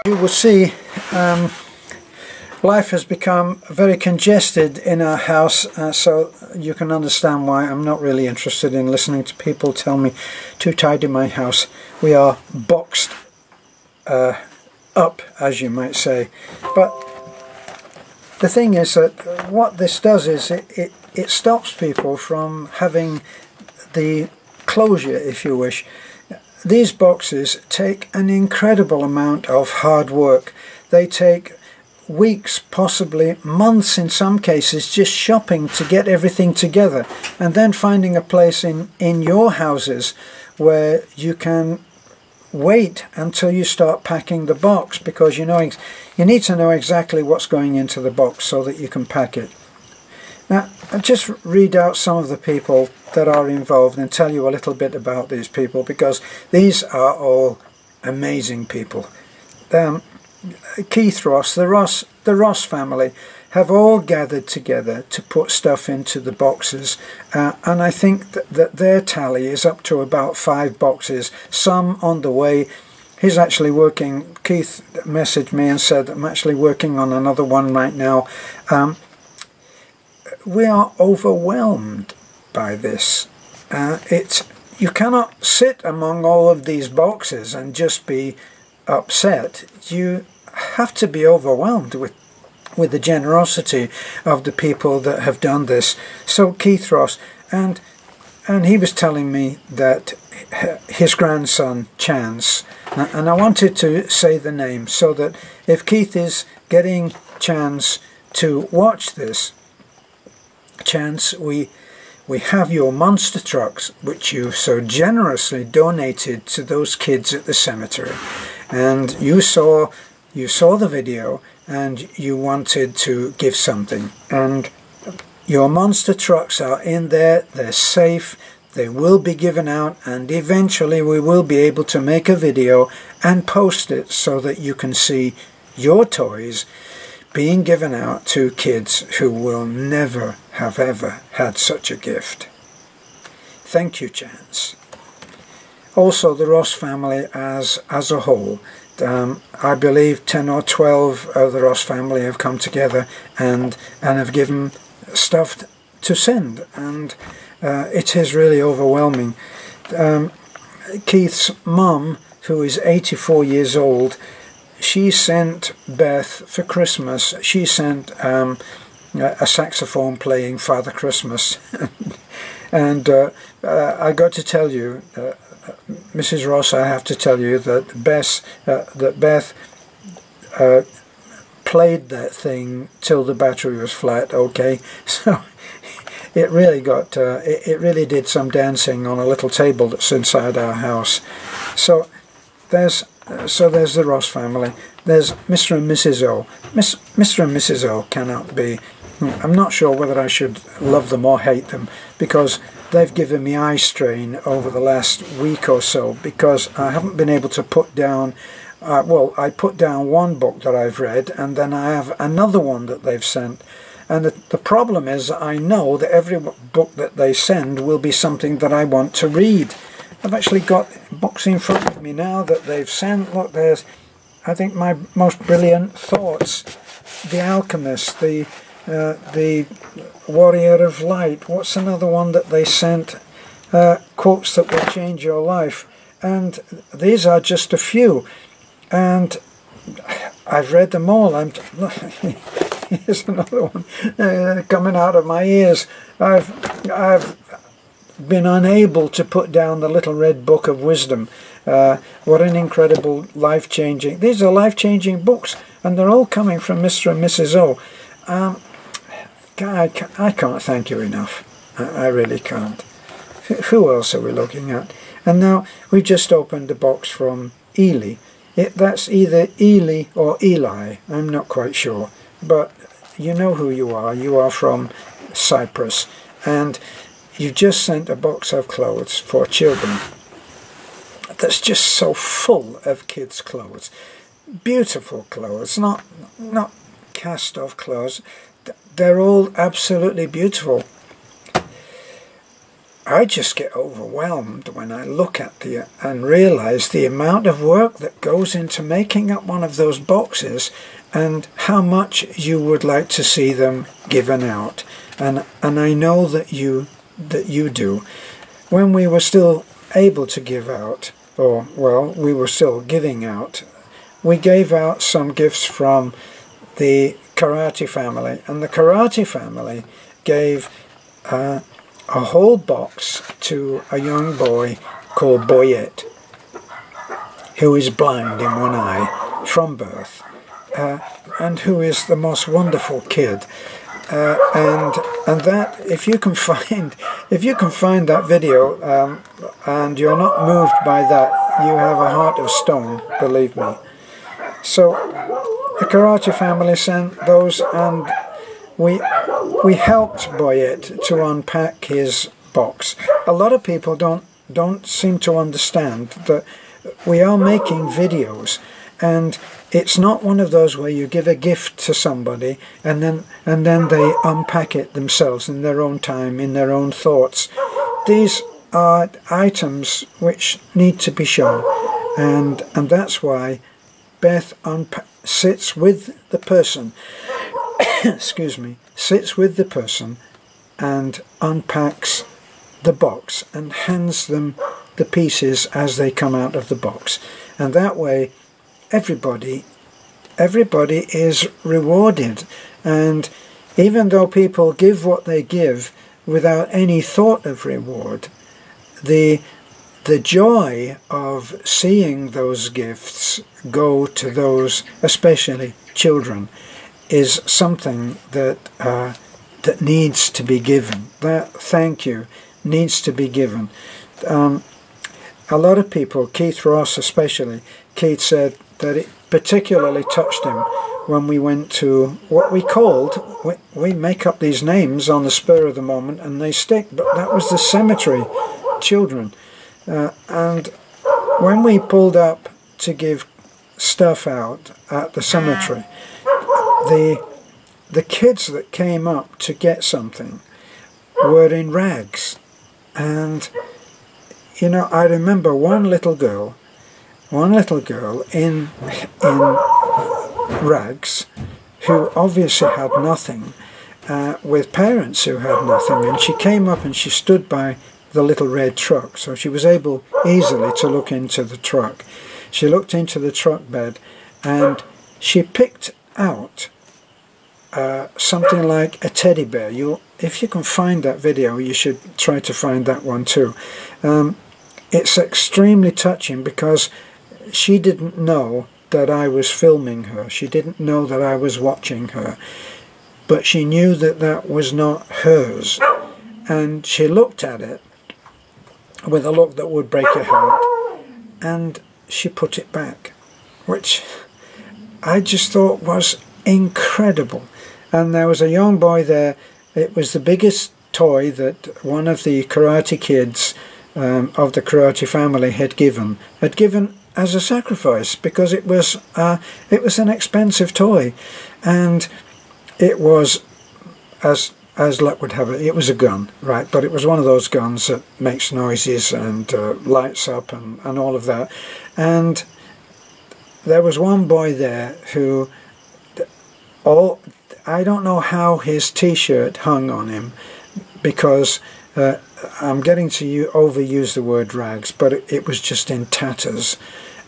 You will see life has become very congested in our house, so you can understand why I'm not really interested in listening to people tell me to tidy my house. We are boxed up, as you might say. But the thing is that what this does is it stops people from having the closure, if you wish. These boxes take an incredible amount of hard work. They take weeks, possibly months in some cases, just shopping to get everything together, and then finding a place in your houses where you can wait until you start packing the box, because you need to know exactly what's going into the box so that you can pack it. Now, I'll just read out some of the people that are involved and tell you a little bit about these people, because these are all amazing people. Keith Ross, the Ross family, have all gathered together to put stuff into the boxes, and I think that their tally is up to about 5 boxes, some on the way. He's actually working, Keith messaged me and said, I'm actually working on another one right now. We are overwhelmed by this. You cannot sit among all of these boxes and just be upset. You have to be overwhelmed with the generosity of the people that have done this. So Keith Ross, and he was telling me that his grandson Chance, and I wanted to say the name so that if Keith is getting Chance to watch this, Chance, we have your monster trucks which you so generously donated to those kids at the cemetery, and you saw the video and you wanted to give something, and your monster trucks are in there, they're safe, they will be given out, and eventually we will be able to make a video and post it so that you can see your toys being given out to kids who will never have ever had such a gift. Thank you, Chance. Also, the Ross family as a whole, I believe 10 or 12 of the Ross family have come together and have given stuff to send, and it is really overwhelming. Keith's mum, who is 84 years old, she sent Beth for Christmas, she sent a saxophone playing Father Christmas. And I got to tell you, Mrs. Ross, I have to tell you that Beth played that thing till the battery was flat, okay? So it really got, it really did some dancing on a little table that's inside our house. So there's the Ross family. There's Mr. and Mrs. O. Mr. and Mrs. O cannot be... I'm not sure whether I should love them or hate them, because they've given me eye strain over the last week or so, because I haven't been able to put down... well, I put down one book that I've read, and then I have another one that they've sent. And the problem is, I know that every book that they send will be something that I want to read. I've actually got books in front of me now that they've sent. Look, there's, I think, My Most Brilliant Thoughts, The Alchemist, the Warrior of Light. What's another one that they sent? Quotes that will change your life. And these are just a few. And I've read them all. Here's another one coming out of my ears. I've been unable to put down the Little Red Book of Wisdom. What an incredible, life-changing... These are life-changing books, and they're all coming from Mr. and Mrs. O. I can't thank you enough. I really can't. Who else are we looking at? And now we've just opened a box from Ely. That's either Ely or Eli, I'm not quite sure. But you know who you are. You are from Cyprus. And you just sent a box of clothes for children that's just so full of kids' clothes. Beautiful clothes, not cast-off clothes. They're all absolutely beautiful. I just get overwhelmed when I look at and realize the amount of work that goes into making up one of those boxes, and how much you would like to see them given out. And I know that you do. When we were still able to give out, or well, we were still giving out, we gave out some gifts from the Karate family, and the Karate family gave a whole box to a young boy called Boyette, who is blind in one eye from birth, and who is the most wonderful kid. And that, if you can find that video, and you're not moved by that, you have a heart of stone, believe me. So the Karate family sent those, and we helped Boyette to unpack his box. A lot of people don't seem to understand that we are making videos, and it's not one of those where you give a gift to somebody and then they unpack it themselves in their own time, in their own thoughts. These are items which need to be shown, and that's why Beth sits with the person excuse me, sits with the person and unpacks the box and hands them the pieces as they come out of the box. And that way everybody is rewarded. And even though people give what they give without any thought of reward, the joy of seeing those gifts go to those, especially children, is something that that needs to be given. That thank you needs to be given. A lot of people, Keith Ross especially, Keith said that it particularly touched him when we went to what we called, we make up these names on the spur of the moment and they stick, but that was the cemetery children. And when we pulled up to give stuff out at the cemetery, the kids that came up to get something were in rags. And you know, I remember one little girl in rags, who obviously had nothing, with parents who had nothing, and she came up and she stood by the little red truck, so she was able easily to look into the truck. She looked into the truck bed and she picked out something like a teddy bear. If you can find that video, you should try to find that one too. It's extremely touching because she didn't know that I was filming her. She didn't know that I was watching her. But she knew that that was not hers. And she looked at it with a look that would break your heart. And she put it back, which I just thought was incredible. And there was a young boy there. It was the biggest toy that one of the karate kids of the karate family had given as a sacrifice, because it was an expensive toy, and it was, as luck would have it, it was a gun, right? But it was one of those guns that makes noises and lights up and all of that. And there was one boy there who, I don't know how his t-shirt hung on him, because I'm getting to overuse the word rags, but it was just in tatters.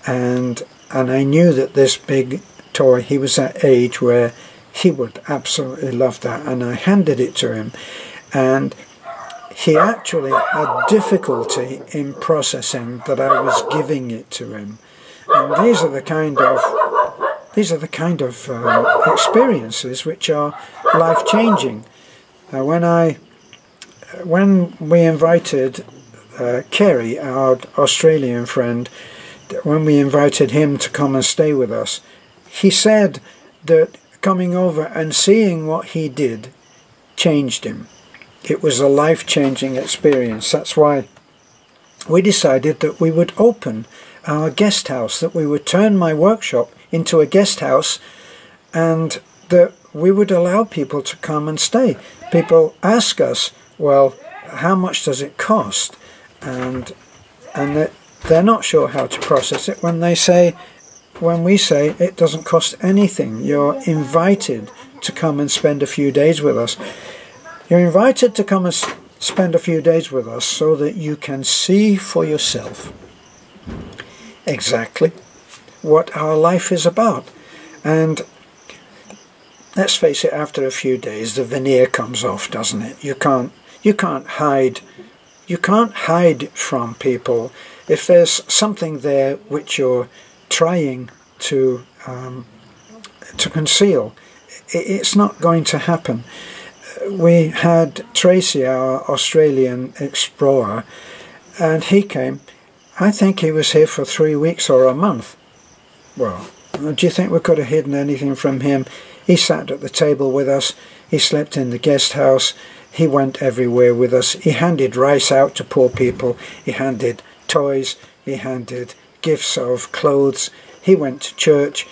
And I knew that this big toy, he was at age where he would absolutely love that, and I handed it to him, and he actually had difficulty in processing that I was giving it to him. And these are the kind of experiences which are life-changing. When we invited Kerry, our Australian friend, when we invited him to come and stay with us, he said that coming over and seeing what he did changed him. It was a life-changing experience. That's why we decided that we would open our guest house, that we would turn my workshop into a guest house, and that we would allow people to come and stay. People ask us, well, how much does it cost, and they're not sure how to process it when we say it doesn't cost anything. You're invited to come and spend a few days with us. You're invited to come and spend a few days with us so that you can see for yourself exactly what our life is about. And let's face it, after a few days the veneer comes off, doesn't it? You can't hide from people. If there's something there which you're trying to conceal, it's not going to happen. We had Tracy, our Australian explorer, and he came. I think he was here for 3 weeks or a month. Well, do you think we could have hidden anything from him? He sat at the table with us. He slept in the guest house. He went everywhere with us. He handed rice out to poor people. He handed toys. He handed gifts of clothes. He went to church.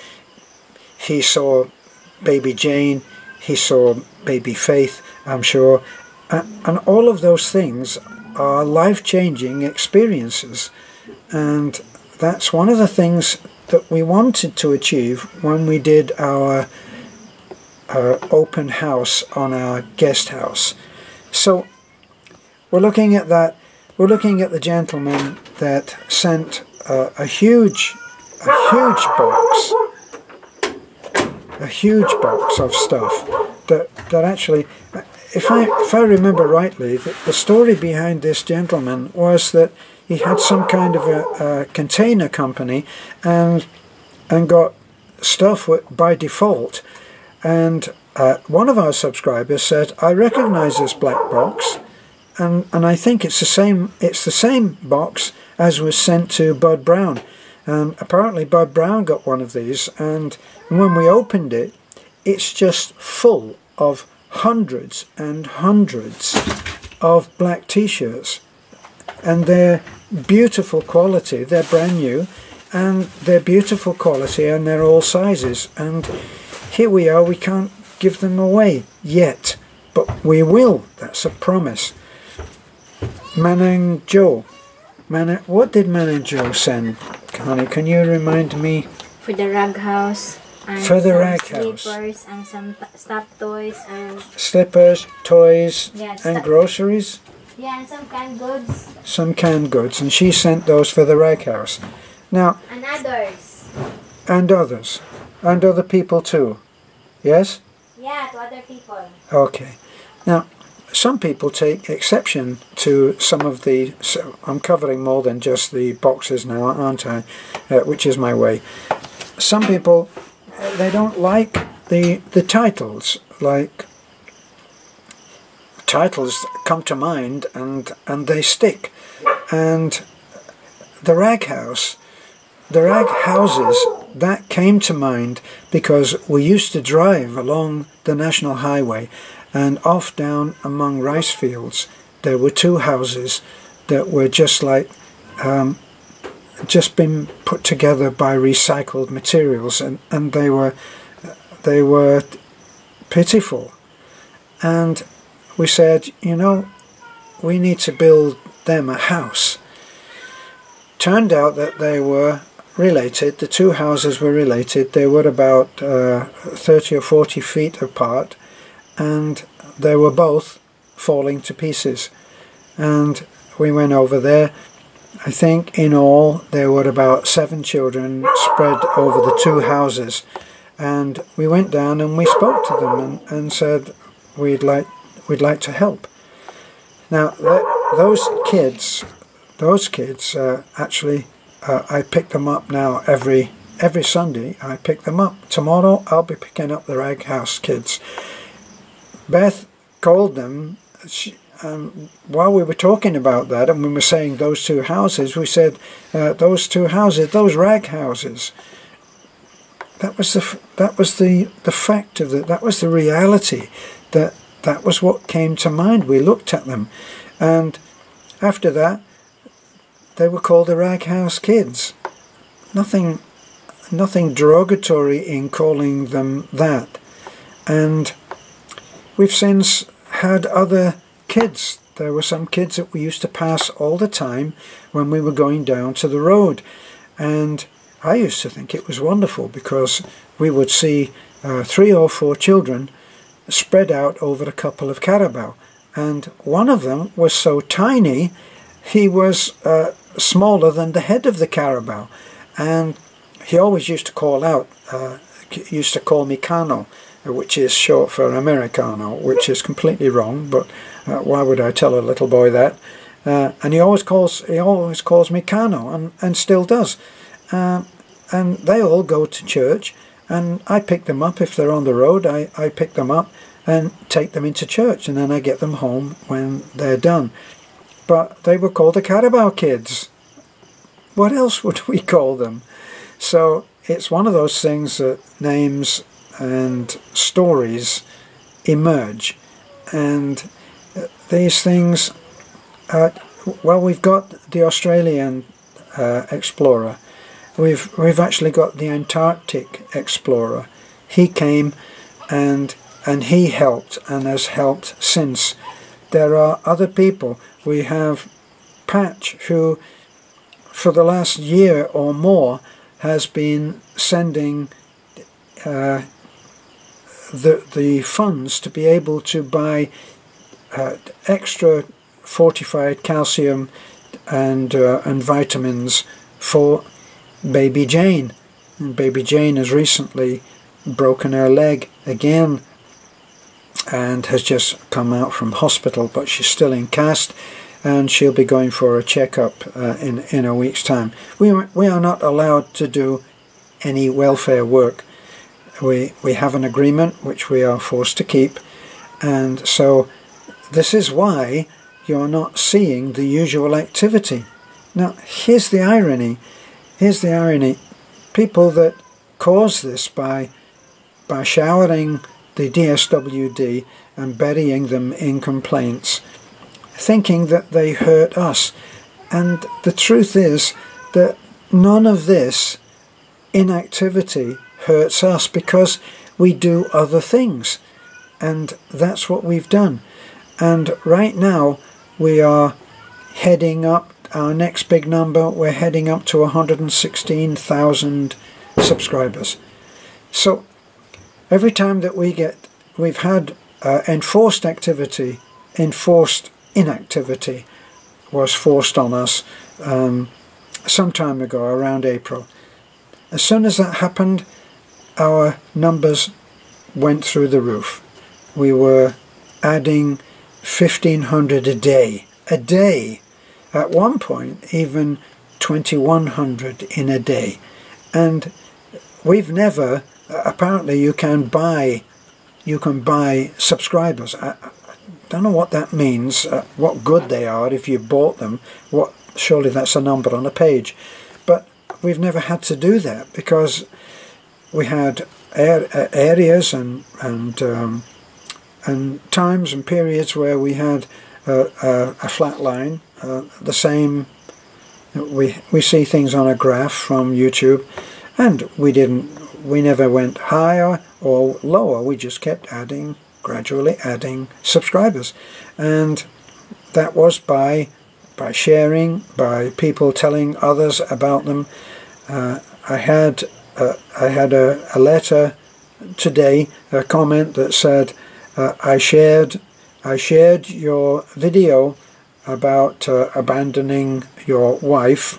He saw baby Jane. He saw baby Faith, I'm sure. And all of those things are life-changing experiences. And that's one of the things that we wanted to achieve when we did our open house on our guest house. So we're looking at that. We're looking at the gentleman that sent a huge box of stuff that actually, if I remember rightly, the story behind this gentleman was that he had some kind of a container company and got stuff by default. And one of our subscribers said, "I recognize this black box, and I think it's the same box as was sent to Bud Brown." Apparently Bud Brown got one of these, and when we opened it, it's just full of hundreds and hundreds of black t-shirts, and they're beautiful quality. They're brand new, and they're beautiful quality, and they're all sizes. And here we are. We can't give them away yet, but we will. That's a promise. Manang Joe. What did Manang Joe send, honey? Can you remind me? For the rag house. And for the rag house. Slippers and some stuffed toys and... Slippers, toys, yeah, and groceries? Yeah, and some canned goods. Some canned goods, and she sent those for the rag house. Now... And others. And others. And other people too. Yes? Yeah, to other people. Okay. Now, some people take exception to some of the... So I'm covering more than just the boxes now, aren't I? Which is my way. Some people, they don't like the titles. Like, titles come to mind and they stick. And the rag house, the rag houses, that came to mind because we used to drive along the National Highway, and off down among rice fields there were two houses that were just like just been put together by recycled materials, and they were pitiful. And we said, you know, we need to build them a house. Turned out that they were related. The two houses were related. They were about 30 or 40 feet apart, and they were both falling to pieces. And we went over there. I think in all there were about 7 children spread over the two houses, and we went down and we spoke to them and said we'd like to help. Now those kids actually I pick them up now every Sunday. I pick them up. Tomorrow I'll be picking up the rag house kids. Beth called them. While we were talking about that, and we were saying those two houses, we said those two houses, those rag houses. That was the fact of it. That was the reality. That was what came to mind. We looked at them, and after that, they were called the rag house kids. Nothing derogatory in calling them that. And we've since had other kids there were some kids that we used to pass all the time when we were going down to the road. And I used to think it was wonderful because we would see 3 or 4 children spread out over a couple of carabao. And one of them was so tiny, he was smaller than the head of the carabao. And he always used to call out, used to call me Cano, which is short for Americano, which is completely wrong, but why would I tell a little boy that? And he always calls me Cano, and still does. And they all go to church, and I pick them up if they're on the road. I pick them up and take them into church, and then I get them home when they're done. But they were called the Carabao Kids. What else would we call them? So it's one of those things that names and stories emerge, and these things, well, we've got the Australian explorer, we've actually got the Antarctic explorer. He came and he helped and has helped since. There are other people. We have Patch, who for the last year or more has been sending the funds to be able to buy extra fortified calcium and vitamins for baby Jane. And baby Jane has recently broken her leg again and has just come out from hospital, but she's still in cast, and she'll be going for a checkup in a week's time. We are not allowed to do any welfare work. We have an agreement which we are forced to keep, and so this is why you're not seeing the usual activity. Now, here's the irony. Here's the irony. People that cause this by showering the DSWD and burying them in complaints, thinking that they hurt us. And the truth is that none of this inactivity hurts us, because we do other things, and that's what we've done. And right now we are heading up, our next big number, we're heading up to 116,000 subscribers. So every time that we've had enforced activity, enforced inactivity was forced on us some time ago, around April. As soon as that happened, our numbers went through the roof. We were adding 1,500 a day. A day! At one point, even 2,100 in a day. And we've never, apparently you can buy subscribers. I don't know what that means, what good they are if you bought them. Surely that's a number on a page. But we've never had to do that, because we had areas and times and periods where we had a flat line. The same, we see things on a graph from YouTube, and we never went higher or lower. We just kept gradually adding subscribers, and that was by sharing, by people telling others about them. I had a letter today, a comment that said, I shared your video about abandoning your wife,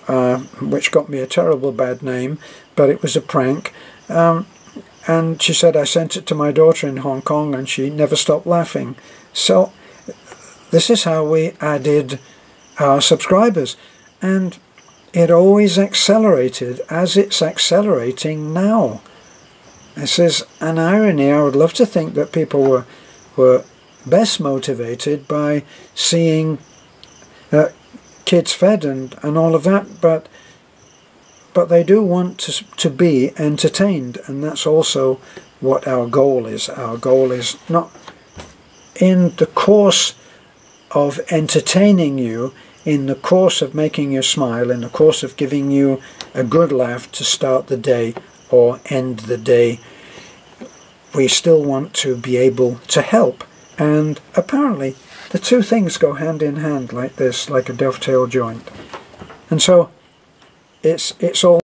which got me a terrible bad name, but it was a prank. And she said, I sent it to my daughter in Hong Kong and she never stopped laughing. So this is how we added our subscribers, and it always accelerated as it's accelerating now. This is an irony. I would love to think that people were best motivated by seeing kids fed and all of that, but they do want to be entertained, and that's also what our goal is. Our goal is not in the course of entertaining you, in the course of making you smile, in the course of giving you a good laugh to start the day or end the day. We still want to be able to help, and apparently the two things go hand in hand like this, like a dovetail joint. And so it's all